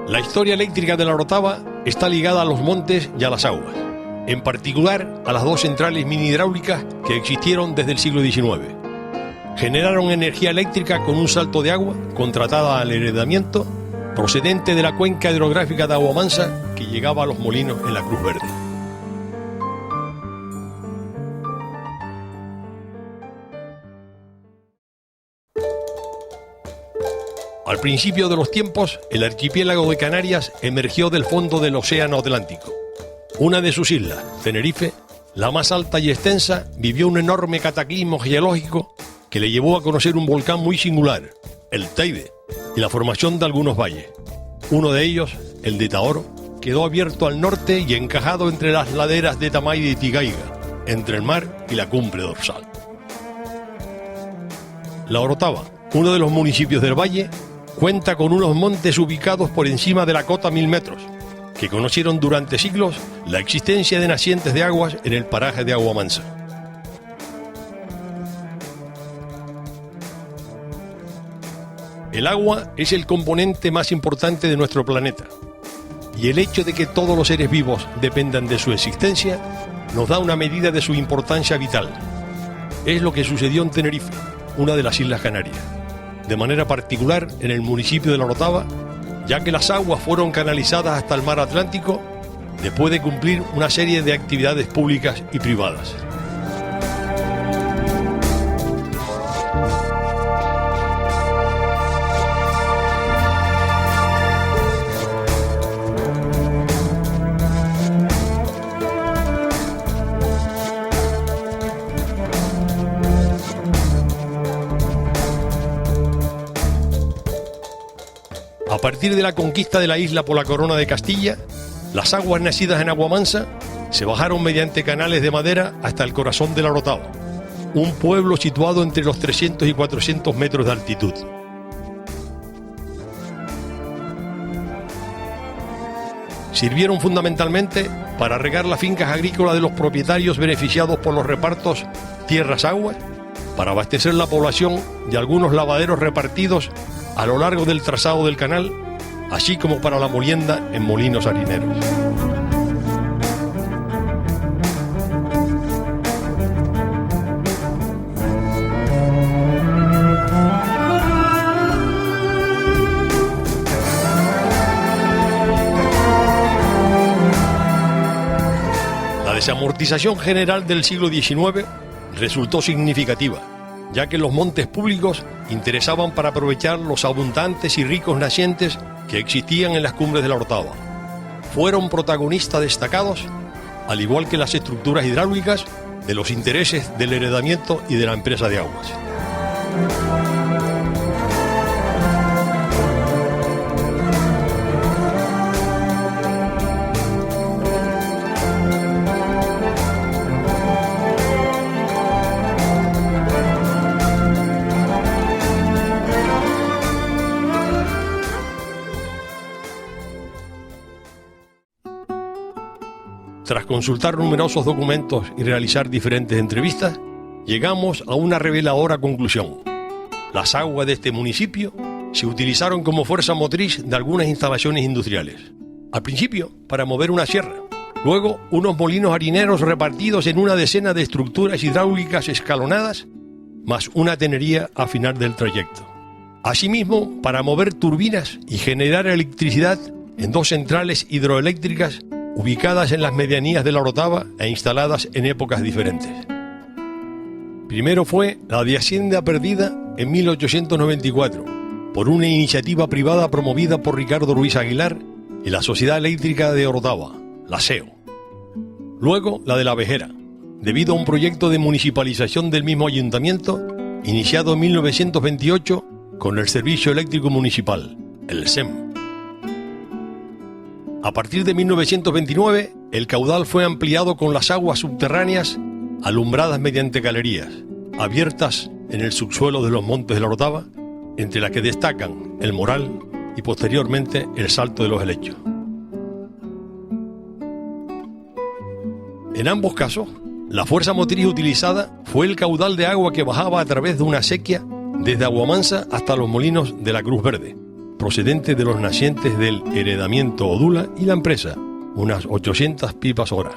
La historia eléctrica de la Orotava está ligada a los montes y a las aguas, en particular a las dos centrales mini hidráulicas que existieron desde el siglo XIX. Generaron energía eléctrica con un salto de agua contratada al heredamiento procedente de la cuenca hidrográfica de Aguamansa que llegaba a los molinos en la Cruz Verde. Al principio de los tiempos, el archipiélago de Canarias emergió del fondo del Océano Atlántico. Una de sus islas, Tenerife, la más alta y extensa, vivió un enorme cataclismo geológico que le llevó a conocer un volcán muy singular, el Teide, y la formación de algunos valles. Uno de ellos, el de Taoro, quedó abierto al norte y encajado entre las laderas de Tamaide y Tigaiga, entre el mar y la cumbre dorsal. La Orotava, uno de los municipios del valle, cuenta con unos montes ubicados por encima de la cota 1000 metros, que conocieron durante siglos la existencia de nacientes de aguas en el paraje de Aguamansa. El agua es el componente más importante de nuestro planeta, y el hecho de que todos los seres vivos dependan de su existencia nos da una medida de su importancia vital. Es lo que sucedió en Tenerife, una de las Islas Canarias, de manera particular en el municipio de La Orotava, ya que las aguas fueron canalizadas hasta el mar Atlántico después de cumplir una serie de actividades públicas y privadas. A partir de la conquista de la isla por la Corona de Castilla, las aguas nacidas en Aguamansa se bajaron mediante canales de madera hasta el corazón de la Orotava, un pueblo situado entre los 300 y 400 metros de altitud. Sirvieron fundamentalmente para regar las fincas agrícolas de los propietarios beneficiados por los repartos tierras-aguas, para abastecer la población de algunos lavaderos repartidos a lo largo del trazado del canal, así como para la molienda en molinos harineros. La desamortización general del siglo XIX resultó significativa, ya que los montes públicos interesaban para aprovechar los abundantes y ricos nacientes que existían en las cumbres de la Orotava. Fueron protagonistas destacados, al igual que las estructuras hidráulicas, de los intereses del heredamiento y de la empresa de aguas. Tras consultar numerosos documentos y realizar diferentes entrevistas, llegamos a una reveladora conclusión. Las aguas de este municipio se utilizaron como fuerza motriz de algunas instalaciones industriales. Al principio, para mover una sierra, luego unos molinos harineros repartidos en una decena de estructuras hidráulicas escalonadas, más una tenería a final del trayecto. Asimismo, para mover turbinas y generar electricidad en dos centrales hidroeléctricas ubicadas en las medianías de la Orotava e instaladas en épocas diferentes. Primero fue la de Hacienda Perdida en 1894, por una iniciativa privada promovida por Ricardo Ruiz Aguilar y la Sociedad Eléctrica de Orotava, la SEO. Luego la de La Vejera, debido a un proyecto de municipalización del mismo ayuntamiento, iniciado en 1928 con el Servicio Eléctrico Municipal, el SEM. A partir de 1929, el caudal fue ampliado con las aguas subterráneas alumbradas mediante galerías, abiertas en el subsuelo de los montes de la Orotava, entre las que destacan el Moral y posteriormente el Salto de los Helechos. En ambos casos, la fuerza motriz utilizada fue el caudal de agua que bajaba a través de una acequia desde Aguamansa hasta los molinos de la Cruz Verde, procedente de los nacientes del heredamiento Odula y la empresa, unas 800 pipas hora.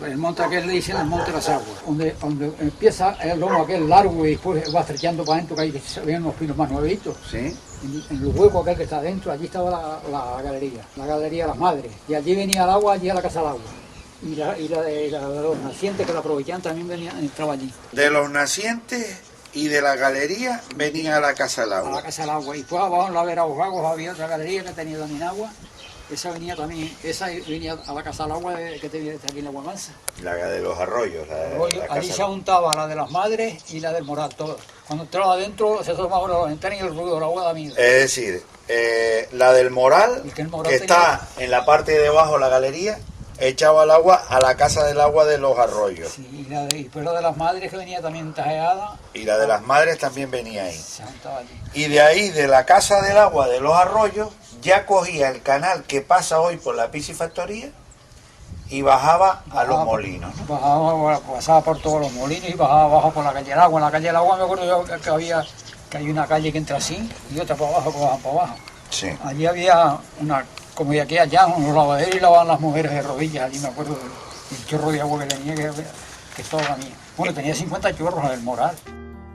El monte aquel le dicen el monte de las aguas, donde empieza el lomo aquel largo y después va estrechando para adentro, que ahí se ven unos pinos más nuevitos. Sí. En los huecos aquel que está adentro, allí estaba la galería de las madres. Y allí venía el agua, allí a la casa del agua. Y la de los nacientes que la aprovechaban también entraba allí. De los nacientes y de la galería venía a la casa del agua. A la casa del agua. Y después abajo en la vera Vagos había otra galería que tenía también agua. Esa venía a la casa del agua que tenía aquí en la Guamansa. La de los arroyos. Allí se juntaba la de las madres y la del moral, todo. Cuando entraba adentro se asomaba la ventana y el ruido de la agua da miedo. Es decir, la del moral, que está en la parte de abajo de la galería, echaba el agua a la casa del agua de los arroyos. Sí, y después la de las madres que venía también tajeada. Y la de las madres también venía ahí. Se juntaba allí. Y de ahí, de la casa del agua de los arroyos, ya cogía el canal que pasa hoy por la piscifactoría y bajaba a los molinos. Pasaba por todos los molinos y bajaba abajo por la calle del agua. En la calle del agua me acuerdo yo que hay una calle que entra así y otra por abajo que baja por abajo. Sí. Allí había como de aquí allá, unos lavaderos y lavaban las mujeres de rodillas. Allí me acuerdo del chorro de agua que tenía, que toda la mía. Bueno, tenía 50 chorros del moral.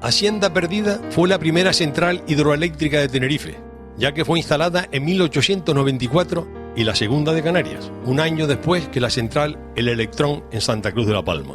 Hacienda Perdida fue la primera central hidroeléctrica de Tenerife, ya que fue instalada en 1894 y la segunda de Canarias, un año después que la central El Electrón en Santa Cruz de la Palma.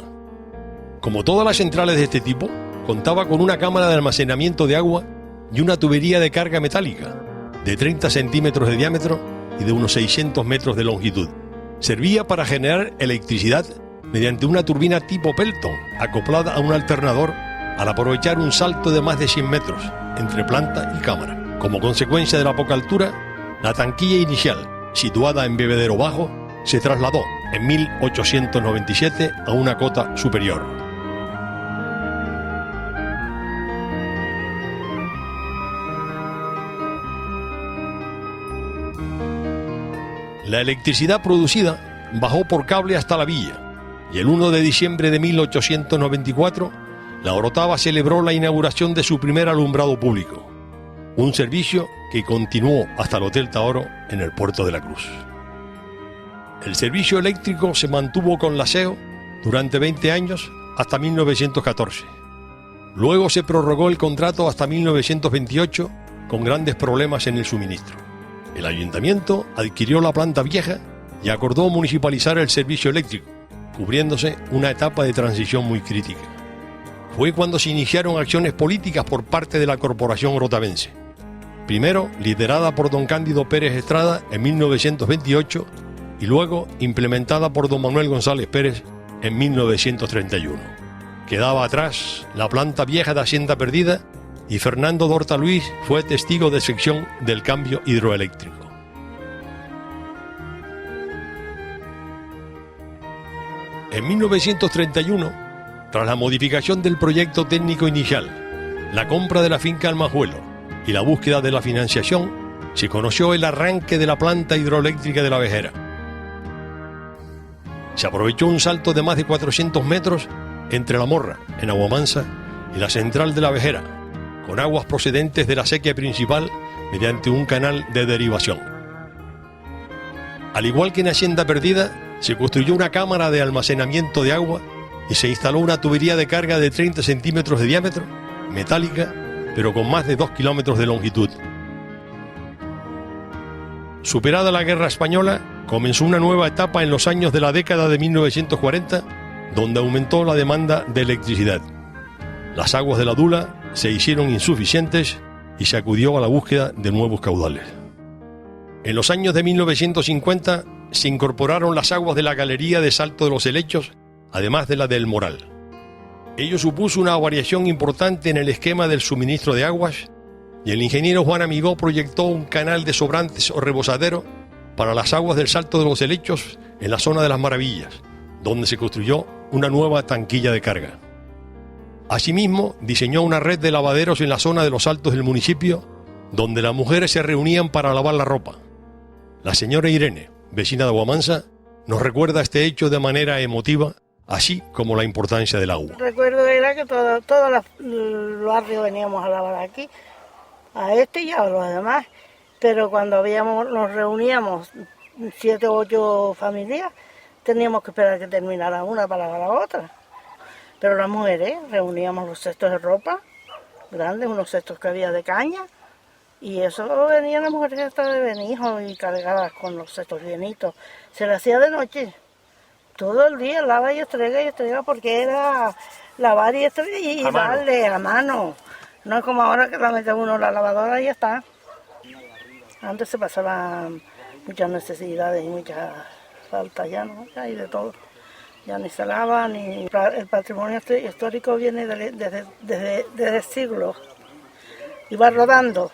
Como todas las centrales de este tipo, contaba con una cámara de almacenamiento de agua y una tubería de carga metálica de 30 centímetros de diámetro y de unos 600 metros de longitud. Servía para generar electricidad mediante una turbina tipo Pelton acoplada a un alternador al aprovechar un salto de más de 100 metros entre planta y cámara. Como consecuencia de la poca altura, la tanquilla inicial, situada en Bebedero Bajo, se trasladó en 1897 a una cota superior. La electricidad producida bajó por cable hasta la villa y el 1 de diciembre de 1894 la Orotava celebró la inauguración de su primer alumbrado público, un servicio que continuó hasta el Hotel Taoro en el Puerto de la Cruz. El servicio eléctrico se mantuvo con la SEO durante 20 años hasta 1914. Luego se prorrogó el contrato hasta 1928 con grandes problemas en el suministro. El ayuntamiento adquirió la planta vieja y acordó municipalizar el servicio eléctrico, cubriéndose una etapa de transición muy crítica. Fue cuando se iniciaron acciones políticas por parte de la corporación orotavense. Primero liderada por don Cándido Pérez Estrada en 1928 y luego implementada por don Manuel González Pérez en 1931. Quedaba atrás la planta vieja de Hacienda Perdida y Fernando Dorta Luis fue testigo de excepción del cambio hidroeléctrico. En 1931, tras la modificación del proyecto técnico inicial, la compra de la finca Almajuelo y la búsqueda de la financiación, se conoció el arranque de la planta hidroeléctrica de La Vejera. Se aprovechó un salto de más de 400 metros entre La Morra, en Aguamansa, y la central de La Vejera, con aguas procedentes de la sequía principal mediante un canal de derivación. Al igual que en Hacienda Perdida, se construyó una cámara de almacenamiento de agua y se instaló una tubería de carga de 30 centímetros de diámetro, metálica, pero con más de 2 kilómetros de longitud. Superada la Guerra Española, comenzó una nueva etapa en los años de la década de 1940, donde aumentó la demanda de electricidad. Las aguas de la Dula se hicieron insuficientes y se acudió a la búsqueda de nuevos caudales. En los años de 1950 se incorporaron las aguas de la galería de Salto de los Helechos, además de la del Moral. Ello supuso una variación importante en el esquema del suministro de aguas y el ingeniero Juan Amigó proyectó un canal de sobrantes o rebosadero para las aguas del Salto de los Helechos en la zona de las Maravillas, donde se construyó una nueva tanquilla de carga. Asimismo, diseñó una red de lavaderos en la zona de los Altos del municipio, donde las mujeres se reunían para lavar la ropa. La señora Irene, vecina de Aguamansa, nos recuerda este hecho de manera emotiva, así como la importancia del agua. Recuerdo era que todos los barrios veníamos a lavar aquí, a este y a los demás. Pero cuando nos reuníamos 7 o 8 familias, teníamos que esperar que terminara una para la otra. Pero las mujeres reuníamos los cestos de ropa, grandes, unos cestos que había de caña, y eso venían las mujeres hasta de Benijo y cargadas con los cestos llenitos. Se le hacía de noche, todo el día, lava y estrega, porque era lavar y darle a mano. No es como ahora que la mete uno en la lavadora y ya está. Antes se pasaban muchas necesidades y muchas faltas, ya no hay de todo. Ya ni se lava, ni el patrimonio histórico viene desde siglos. Y va rodando.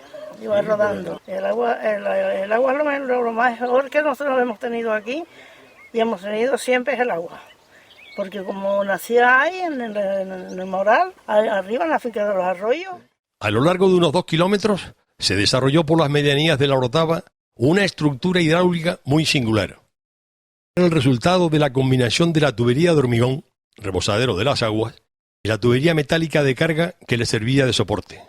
El agua es lo mejor que nosotros hemos tenido aquí y hemos tenido siempre es el agua. Porque como nacía ahí en el Moral, arriba en la finca de los Arroyos. A lo largo de unos 2 kilómetros se desarrolló por las medianías de la Orotava una estructura hidráulica muy singular. Era el resultado de la combinación de la tubería de hormigón, rebosadero de las aguas, y la tubería metálica de carga que le servía de soporte.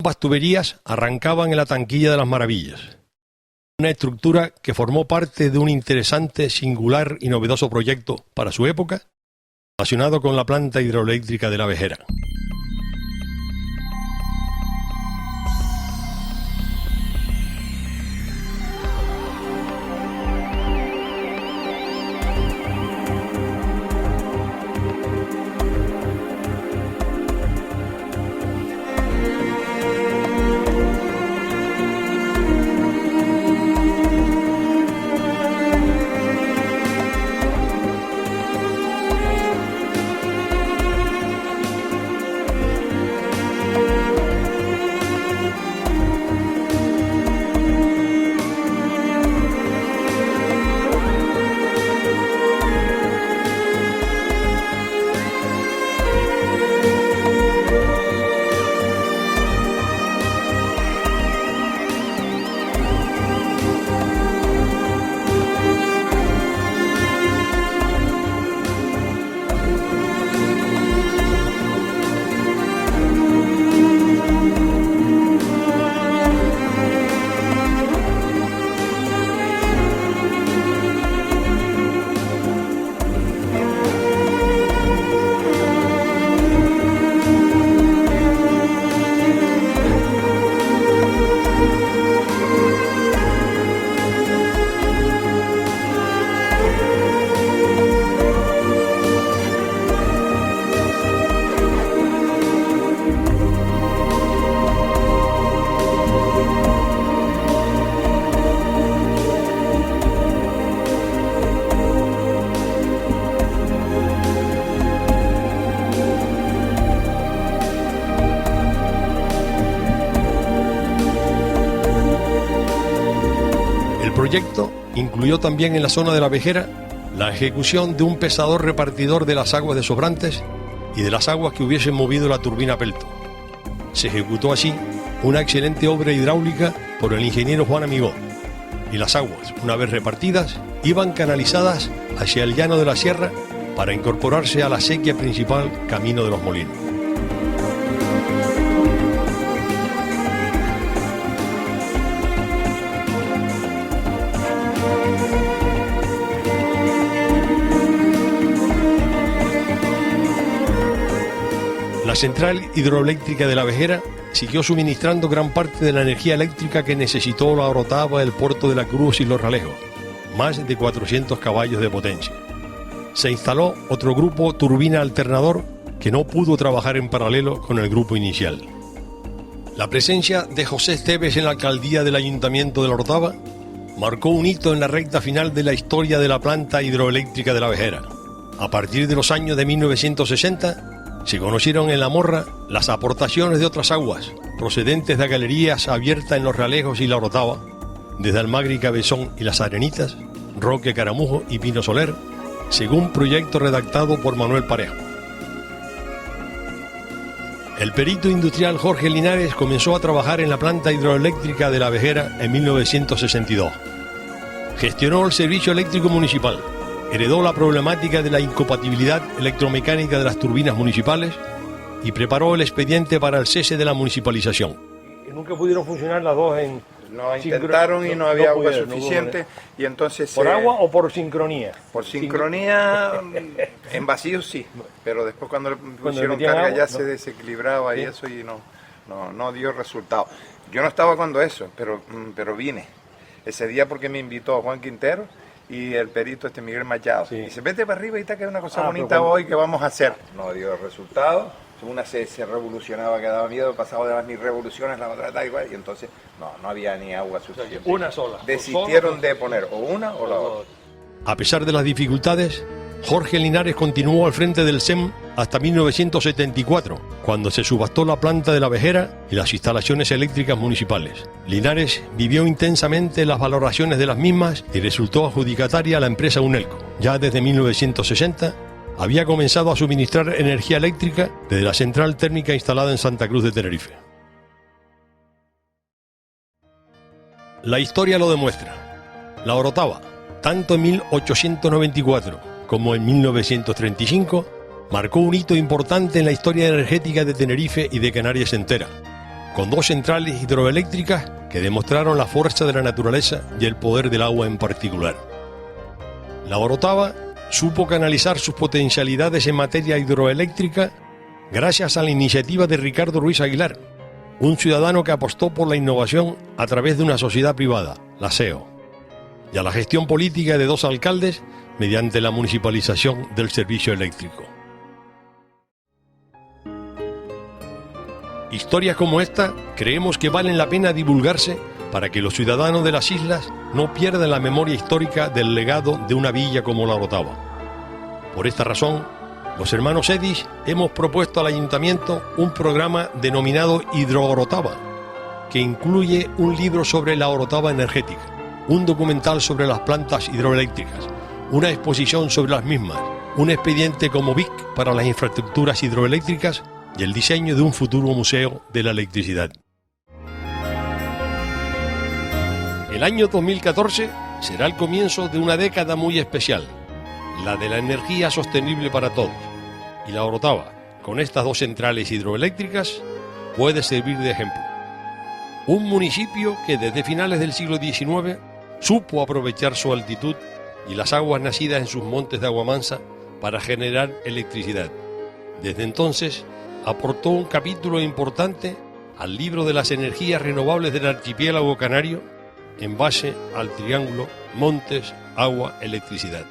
Ambas tuberías arrancaban en la Tanquilla de las Maravillas, una estructura que formó parte de un interesante, singular y novedoso proyecto para su época, relacionado con la planta hidroeléctrica de la Vejera. El proyecto incluyó también en la zona de la Vejera la ejecución de un pesador repartidor de las aguas desobrantes y de las aguas que hubiesen movido la turbina Pelto. Se ejecutó así una excelente obra hidráulica por el ingeniero Juan Amigó, y las aguas, una vez repartidas, iban canalizadas hacia el llano de la sierra para incorporarse a la acequia principal Camino de los Molinos. La central hidroeléctrica de la Vejera siguió suministrando gran parte de la energía eléctrica que necesitó la Orotava, el puerto de la Cruz y Los Realejos, más de 400 caballos de potencia. Se instaló otro grupo turbina alternador que no pudo trabajar en paralelo con el grupo inicial. La presencia de José Esteves en la alcaldía del Ayuntamiento de la Orotava marcó un hito en la recta final de la historia de la planta hidroeléctrica de la Vejera. A partir de los años de 1960, se conocieron en la Morra las aportaciones de otras aguas procedentes de galerías abiertas en Los Realejos y la Orotava, desde Almagre y Cabezón y Las Arenitas, Roque, Caramujo y Pino Soler, según proyecto redactado por Manuel Parejo. El perito industrial Jorge Linares comenzó a trabajar en la planta hidroeléctrica de la Vejera en 1962. Gestionó el servicio eléctrico municipal, heredó la problemática de la incompatibilidad electromecánica de las turbinas municipales y preparó el expediente para el cese de la municipalización. nunca pudieron funcionar las dos en... No intentaron y no había agua suficiente, y entonces... ¿Por agua o por sincronía? Por sincronía, en vacíos sí, pero después cuando le pusieron carga agua, ya se desequilibraba y eso, y no dio resultado. Yo no estaba cuando eso, pero vine ese día porque me invitó Juan Quintero y el perito Miguel Machado. Sí. Y dice, vete para arriba y está que es una cosa bonita hoy que vamos a hacer. No dio resultado. Una se revolucionaba, que daba miedo, pasaba de las 1000 revoluciones, la otra tal igual, y entonces no había ni agua suficiente. Una sola. Desistieron de poner o una o la otra. A pesar de las dificultades, Jorge Linares continuó al frente del SEM hasta 1974, cuando se subastó la planta de La Vejera y las instalaciones eléctricas municipales. Linares vivió intensamente las valoraciones de las mismas y resultó adjudicataria a la empresa Unelco. Ya desde 1960, había comenzado a suministrar energía eléctrica desde la central térmica instalada en Santa Cruz de Tenerife. La historia lo demuestra. La Orotava, tanto en 1894 como en 1935, marcó un hito importante en la historia energética de Tenerife y de Canarias entera, con 2 centrales hidroeléctricas que demostraron la fuerza de la naturaleza y el poder del agua en particular. La Orotava supo canalizar sus potencialidades en materia hidroeléctrica gracias a la iniciativa de Ricardo Ruiz Aguilar, un ciudadano que apostó por la innovación a través de una sociedad privada, la SEO, y a la gestión política de 2 alcaldes mediante la municipalización del servicio eléctrico. Historias como esta creemos que valen la pena divulgarse para que los ciudadanos de las islas no pierdan la memoria histórica del legado de una villa como la Orotava. Por esta razón, los hermanos Edis hemos propuesto al Ayuntamiento un programa denominado Hidro-Orotava, que incluye un libro sobre la Orotava energética, un documental sobre las plantas hidroeléctricas, una exposición sobre las mismas, un expediente como BIC para las infraestructuras hidroeléctricas y el diseño de un futuro museo de la electricidad. El año 2014 será el comienzo de una década muy especial, la de la energía sostenible para todos, y la Orotava, con estas 2 centrales hidroeléctricas, puede servir de ejemplo. Un municipio que desde finales del siglo XIX supo aprovechar su altitud y las aguas nacidas en sus montes de agua mansa para generar electricidad. Desde entonces aportó un capítulo importante al libro de las energías renovables del archipiélago canario en base al triángulo montes, agua, electricidad.